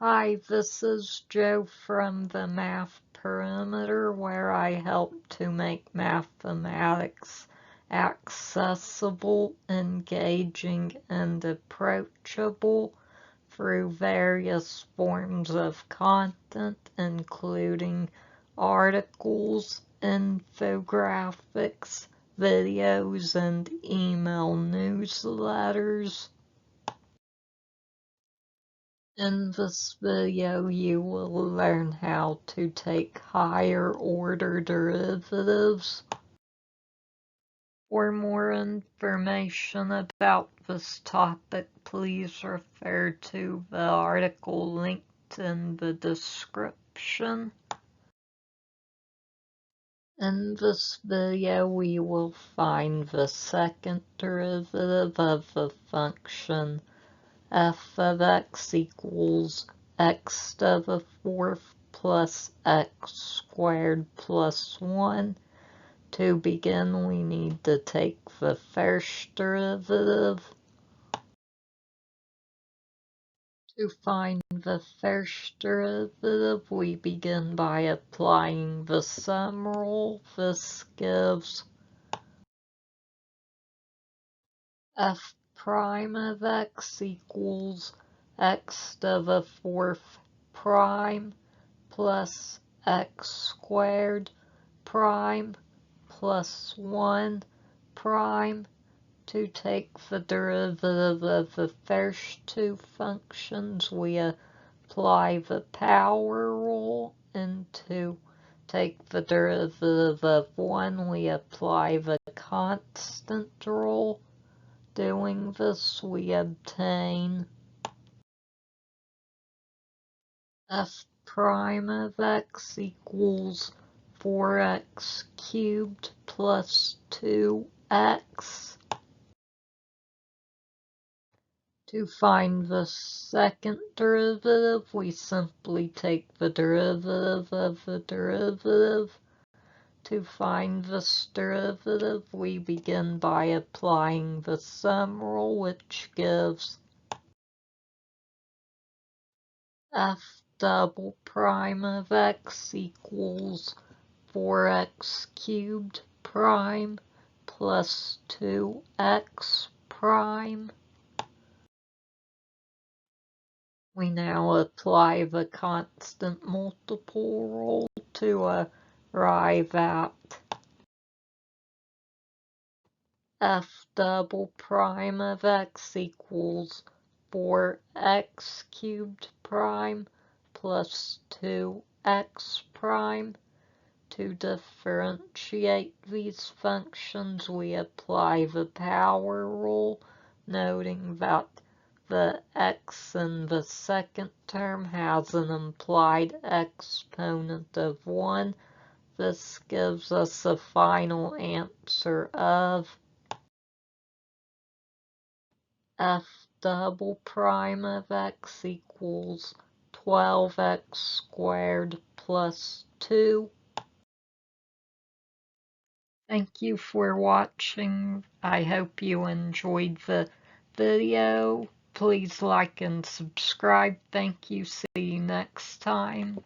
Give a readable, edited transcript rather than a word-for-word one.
Hi, this is Joe from the Math Perimeter, where I help to make mathematics accessible, engaging, and approachable through various forms of content, including articles, infographics, videos, and email newsletters. In this video, you will learn how to take higher order derivatives. For more information about this topic, please refer to the article linked in the description. In this video, we will find the second derivative of the function f of x equals x to the fourth plus x squared plus 1. To begin, we need to take the first derivative. To find the first derivative, we begin by applying the sum rule. This gives f prime of x equals x to the fourth prime plus x squared prime plus 1 prime. To take the derivative of the first two functions, we apply the power rule, and to take the derivative of 1, we apply the constant rule. Doing this, we obtain f prime of x equals 4x cubed plus 2x. To find the second derivative, we simply take the derivative of the derivative. To find this derivative, we begin by applying the sum rule, which gives f double prime of x equals 4x cubed prime plus 2x prime. We now apply the constant multiple rule to arrive at f double prime of x equals 4x cubed prime plus 2x prime. To differentiate these functions, we apply the power rule, noting that the x in the second term has an implied exponent of 1. This gives us a final answer of f double prime of x equals 12x squared plus 2. Thank you for watching. I hope you enjoyed the video. Please like and subscribe. Thank you. See you next time.